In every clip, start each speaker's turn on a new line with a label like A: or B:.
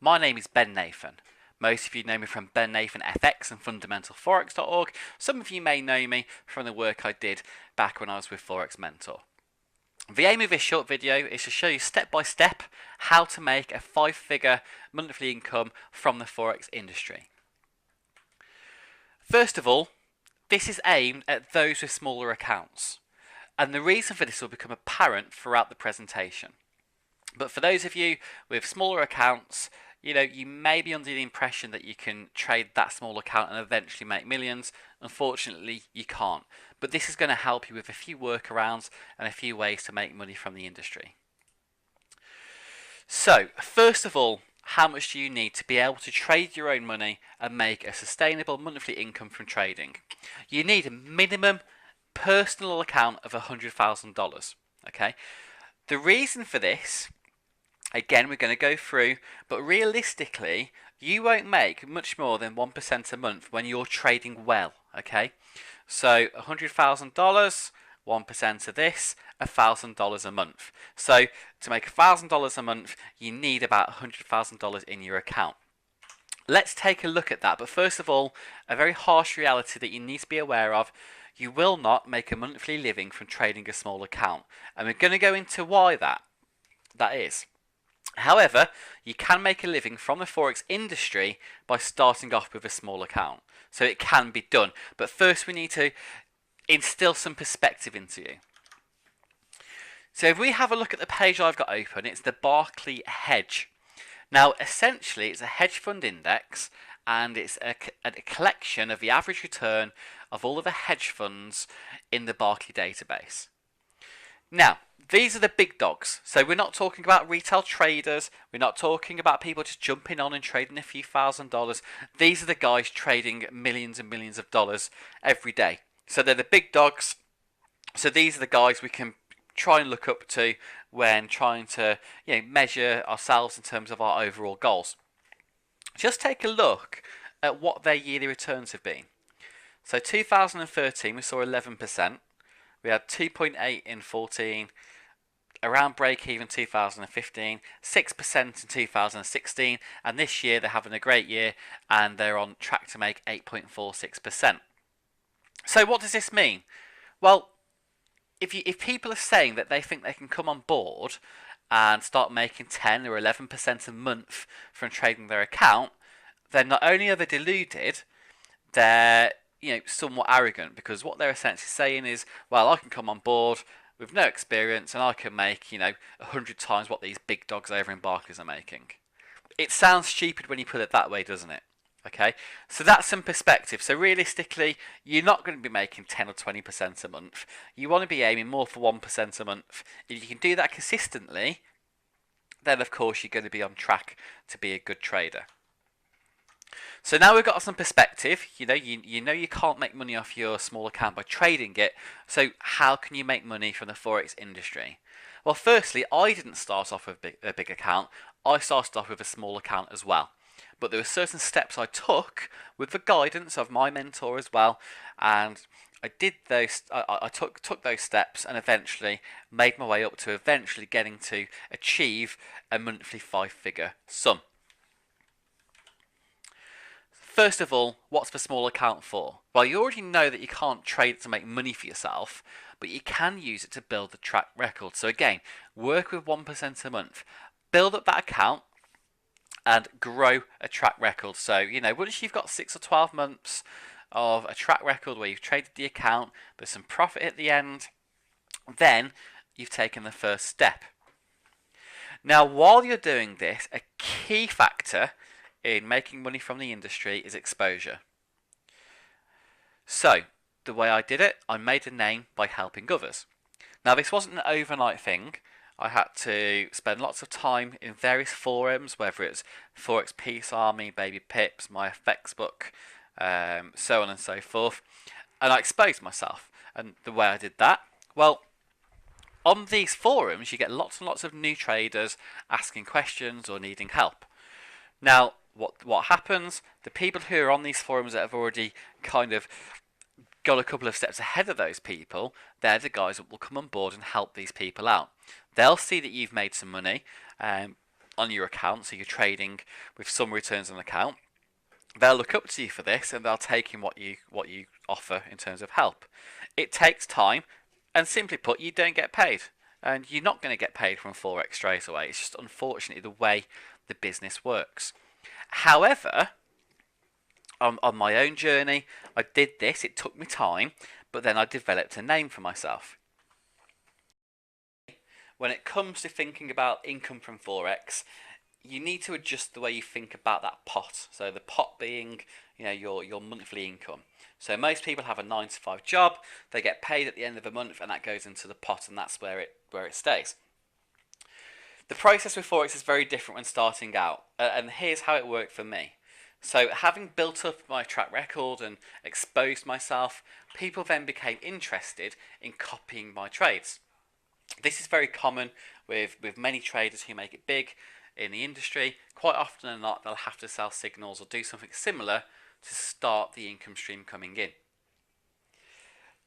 A: My name is Ben Nathan. Most of you know me from Ben Nathan FX and fundamentalforex.org. Some of you may know me from the work I did back when I was with Forex Mentor. The aim of this short video is to show you step by step how to make a 5-figure monthly income from the Forex industry. First of all, this is aimed at those with smaller accounts, and the reason for this will become apparent throughout the presentation. But for those of you with smaller accounts, you may be under the impression that you can trade that small account and eventually make millions. Unfortunately, you can't. But this is going to help you with a few workarounds and a few ways to make money from the industry. So, first of all, how much do you need to be able to trade your own money and make a sustainable monthly income from trading? You need a minimum personal account of $100,000. Okay? The reason for this, again, we're going to go through, but realistically, you won't make much more than 1% a month when you're trading well, okay? So $100,000, 1% of this, $1,000 a month. So to make $1,000 a month, you need about $100,000 in your account. Let's take a look at that, but first of all, a very harsh reality that you need to be aware of: you will not make a monthly living from trading a small account, and we're going to go into why that is. However, you can make a living from the Forex industry by starting off with a small account. So it can be done. But first we need to instill some perspective into you. So if we have a look at the page I've got open, it's the Barclay Hedge. Now essentially it's a hedge fund index, and it's a collection of the average return of all of the hedge funds in the Barclay database. Now, these are the big dogs. So we're not talking about retail traders. We're not talking about people just jumping on and trading a few $1,000s. These are the guys trading millions and millions of dollars every day. So they're the big dogs. So these are the guys we can try and look up to when trying to measure ourselves in terms of our overall goals. Just take a look at what their yearly returns have been. So 2013 we saw 11%. We had 2.8 in 14, around break even 2015, 6% in 2016, and this year they're having a great year and they're on track to make 8.46%. So what does this mean? Well, if people are saying that they think they can come on board and start making 10 or 11% a month from trading their account, then not only are they deluded, they're somewhat arrogant, because what they're essentially saying is, well, I can come on board with no experience and I can make 100 times what these big dogs over in Barclays are making. It sounds stupid when you put it that way, doesn't it? Okay, so that's some perspective. So realistically, you're not going to be making 10 or 20% a month. You want to be aiming more for 1% a month. If you can do that consistently, then of course you're going to be on track to be a good trader. So now we've got some perspective. You know you can't make money off your small account by trading it. So how can you make money from the Forex industry? Well, firstly, I didn't start off with a big account. I started off with a small account as well. But there were certain steps I took with the guidance of my mentor as well, and I did those. I took those steps and eventually made my way up to eventually getting to achieve a monthly 5-figure sum. First of all, what's the small account for? Well, you already know that you can't trade it to make money for yourself, but you can use it to build a track record. So again, work with 1% a month, build up that account and grow a track record. So, once you've got 6 or 12 months of a track record where you've traded the account, there's some profit at the end, then you've taken the first step. Now, while you're doing this, a key factor in making money from the industry is exposure. So, the way I did it, I made a name by helping others. Now, this wasn't an overnight thing. I had to spend lots of time in various forums, whether it's Forex Peace Army, Baby Pips, my FX book, so on and so forth, and I exposed myself. And the way I did that, well, on these forums you get lots and lots of new traders asking questions or needing help. Now, what happens? The people who are on these forums that have already kind of got a couple of steps ahead of those people, they're the guys that will come on board and help these people out. They'll see that you've made some money, on your account, so you're trading with some returns on account, they'll look up to you for this and they'll take in what you offer in terms of help. It takes time, and simply put, you don't get paid. And you're not going to get paid from Forex straight away. It's just unfortunately the way the business works. However, on my own journey, I did this. It took me time, but then I developed a name for myself. When it comes to thinking about income from Forex, you need to adjust the way you think about that pot. So the pot being, your monthly income. So most people have a 9 to 5 job. They get paid at the end of the month, and that goes into the pot, and that's where it stays. The process with Forex is very different when starting out, and here's how it worked for me. So having built up my track record and exposed myself, people then became interested in copying my trades. This is very common with many traders who make it big in the industry. Quite often than not, they'll have to sell signals or do something similar to start the income stream coming in.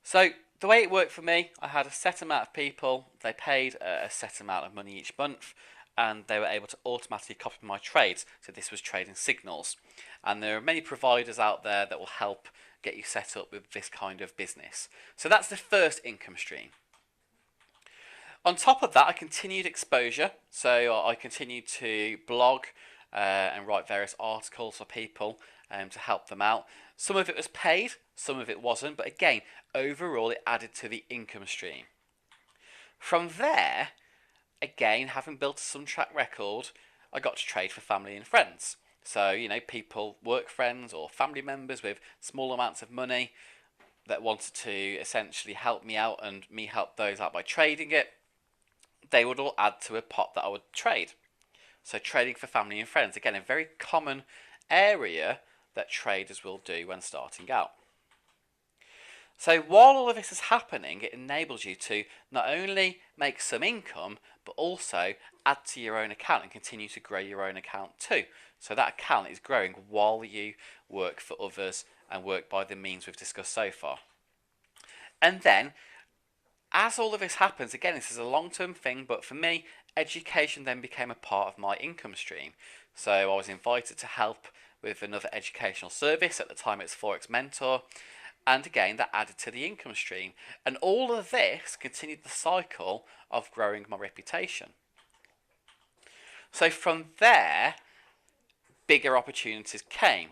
A: So the way it worked for me, I had a set amount of people, they paid a set amount of money each month, and they were able to automatically copy my trades. So this was trading signals. And there are many providers out there that will help get you set up with this kind of business. So that's the first income stream. On top of that, I continued exposure. So I continued to blog and write various articles for people to help them out. Some of it was paid, some of it wasn't, but again, overall it added to the income stream. From there, again, having built some track record, I got to trade for family and friends. So, people, work friends or family members with small amounts of money that wanted to essentially help me out and me help those out by trading it, they would all add to a pot that I would trade. So trading for family and friends, again, a very common area that traders will do when starting out. So while all of this is happening, it enables you to not only make some income, but also add to your own account and continue to grow your own account too. So that account is growing while you work for others and work by the means we've discussed so far. And then, as all of this happens, again, this is a long-term thing, but for me, education then became a part of my income stream. So I was invited to help with another educational service. At the time, it's Forex Mentor. And again, that added to the income stream. And all of this continued the cycle of growing my reputation. So from there, bigger opportunities came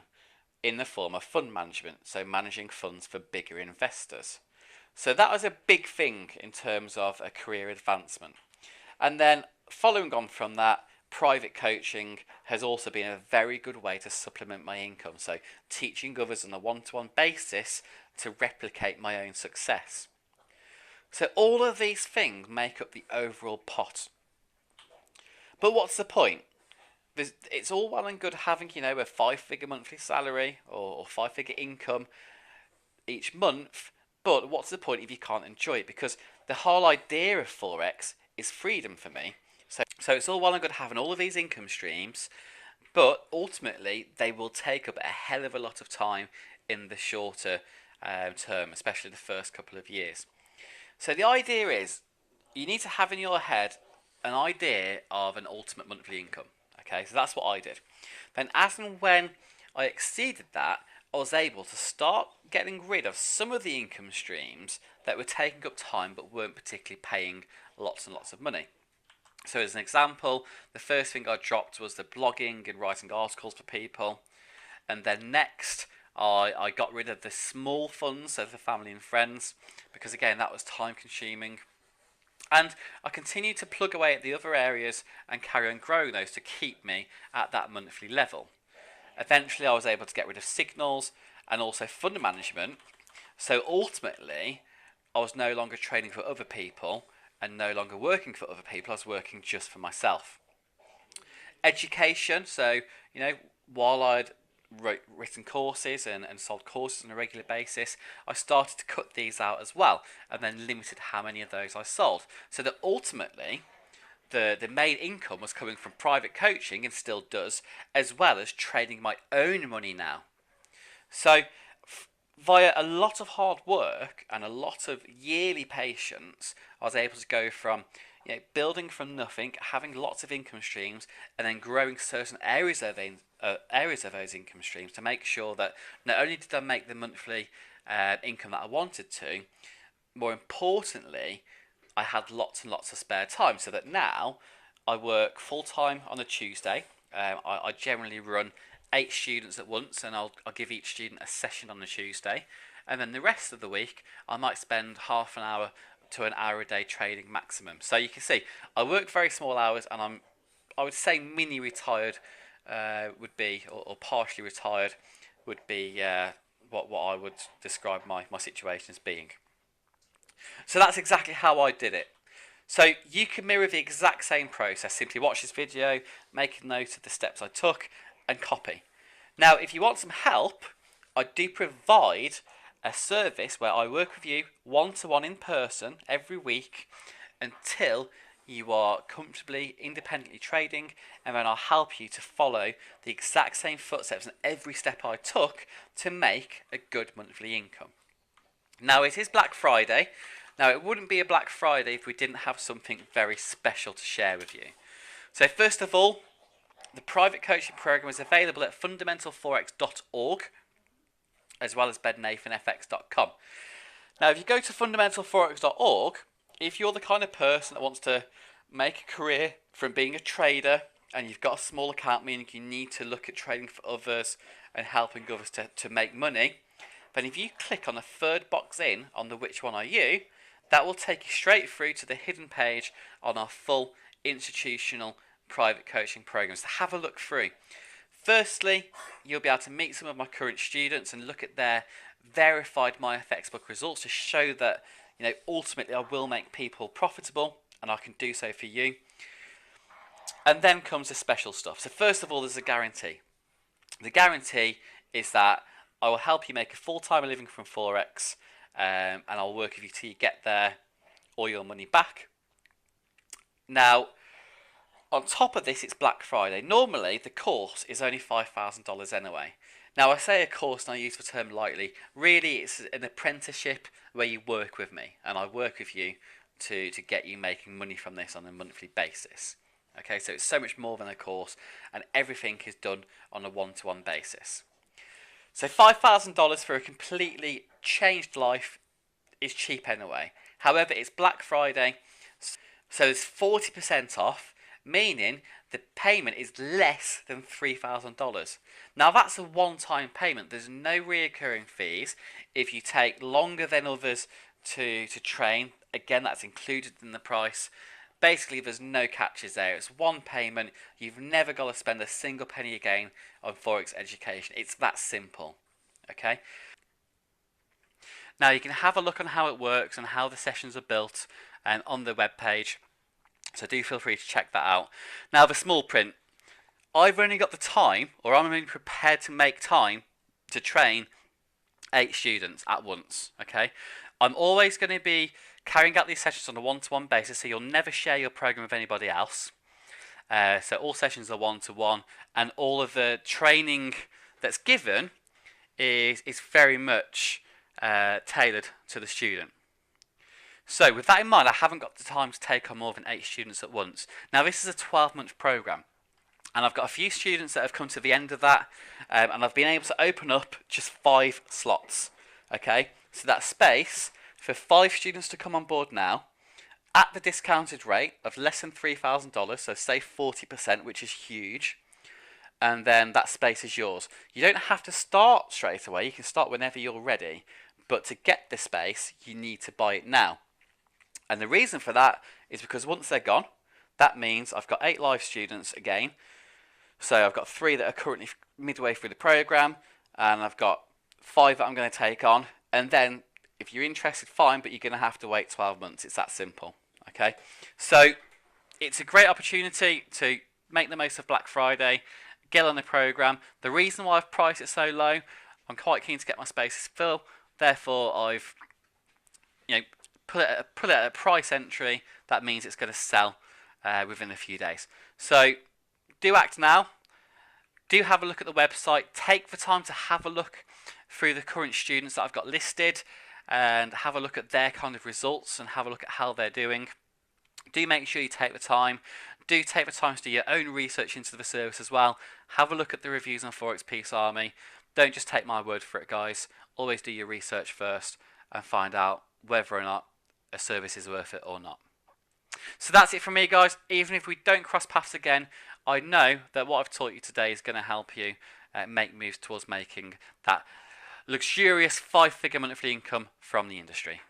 A: in the form of fund management. So managing funds for bigger investors. So that was a big thing in terms of a career advancement. And then following on from that, private coaching has also been a very good way to supplement my income. So teaching others on a one-to-one basis to replicate my own success. So all of these things make up the overall pot. But what's the point? It's all well and good having, a 5-figure monthly salary or 5-figure income each month. But what's the point if you can't enjoy it? Because the whole idea of Forex is freedom for me. So it's all well and good having all of these income streams, but ultimately they will take up a hell of a lot of time in the shorter term, especially the first couple of years. So the idea is you need to have in your head an idea of an ultimate monthly income. Okay, so that's what I did. Then as and when I exceeded that, I was able to start getting rid of some of the income streams that were taking up time but weren't particularly paying lots and lots of money. So as an example, the first thing I dropped was the blogging and writing articles for people. And then next, I got rid of the small funds, so for family and friends, because again, that was time consuming. And I continued to plug away at the other areas and carry on growing those to keep me at that monthly level. Eventually, I was able to get rid of signals and also fund management. So ultimately, I was no longer trading for other people and no longer working for other people. I was working just for myself. Education. So, while I'd written courses and sold courses on a regular basis, I started to cut these out as well and then limited how many of those I sold. So that ultimately, the main income was coming from private coaching, and still does, as well as trading my own money now. So via a lot of hard work and a lot of yearly patience, I was able to go from building from nothing, having lots of income streams, and then growing certain areas of those income streams to make sure that not only did I make the monthly income that I wanted to, more importantly, I had lots and lots of spare time. So that now I work full time on a Tuesday. I generally run 8 students at once, and I'll give each student a session on a Tuesday, and then the rest of the week I might spend half an hour to an hour a day trading maximum. So you can see I work very small hours, and I would say mini retired would be, or partially retired would be what I would describe my situation as being. So that's exactly how I did it. So you can mirror the exact same process. Simply watch this video, make a note of the steps I took, and copy. Now, if you want some help, I do provide a service where I work with you one-to-one in person every week until you are comfortably, independently trading, and then I'll help you to follow the exact same footsteps and every step I took to make a good monthly income. Now, it is Black Friday. Now, it wouldn't be a Black Friday if we didn't have something very special to share with you. So first of all, the private coaching program is available at fundamentalforex.org as well as bednathanfx.com. Now, if you go to fundamentalforex.org, if you're the kind of person that wants to make a career from being a trader and you've got a small account, meaning you need to look at trading for others and helping others to make money, then if you click on the third box in on the which one are you, that will take you straight through to the hidden page on our full institutional private coaching programs to have a look through. Firstly, you'll be able to meet some of my current students and look at their verified MyFX book results to show that ultimately I will make people profitable, and I can do so for you. And then comes the special stuff. So first of all, there's a guarantee. The guarantee is that I will help you make a full-time living from Forex, and I'll work with you till you get there or your money back. Now, on top of this, it's Black Friday. Normally, the course is only $5,000 anyway. Now, I say a course and I use the term lightly. Really, it's an apprenticeship where you work with me, and I work with you to get you making money from this on a monthly basis. Okay, so it's so much more than a course, and everything is done on a one-to-one basis. So $5,000 for a completely changed life is cheap anyway. However, it's Black Friday, so there's 40% off, meaning the payment is less than $3,000. Now, that's a one-time payment. There's no recurring fees. If you take longer than others to train, again, that's included in the price. Basically, there's no catches there. It's one payment. You've never got to spend a single penny again on Forex education. It's that simple. Okay? Now, you can have a look on how it works and how the sessions are built on the webpage. So do feel free to check that out. Now, the small print. I've only got the time, or I'm only prepared to make time to train 8 students at once. Okay? I'm always going to be carrying out these sessions on a one-to-one basis, so you'll never share your program with anybody else. So all sessions are one-to-one, and all of the training that's given is very much tailored to the student. So with that in mind, I haven't got the time to take on more than 8 students at once. Now, this is a 12-month program, and I've got a few students that have come to the end of that, and I've been able to open up just 5 slots. Okay, so that space for 5 students to come on board now at the discounted rate of less than $3,000, so say 40%, which is huge, and then that space is yours. You don't have to start straight away. You can start whenever you're ready, but to get the space, you need to buy it now. And the reason for that is because once they're gone, that means I've got 8 live students again. So I've got 3 that are currently midway through the program, and I've got 5 that I'm going to take on. And then if you're interested, fine, but you're going to have to wait 12 months. It's that simple. Okay? So it's a great opportunity to make the most of Black Friday, get on the program. The reason why I've priced it so low, I'm quite keen to get my spaces filled. Therefore, I've put it at a price entry. That means it's going to sell within a few days. So do act now. Do have a look at the website. Take the time to have a look through the current students that I've got listed and have a look at their kind of results and have a look at how they're doing. do make sure you take the time. Do take the time to do your own research into the service as well. Have a look at the reviews on Forex Peace Army. Don't just take my word for it, guys. Always do your research first and find out whether or not a service is worth it or not. So that's it from me, guys. Even if we don't cross paths again, I know that what I've taught you today is going to help you make moves towards making that luxurious 5-figure monthly income from the industry.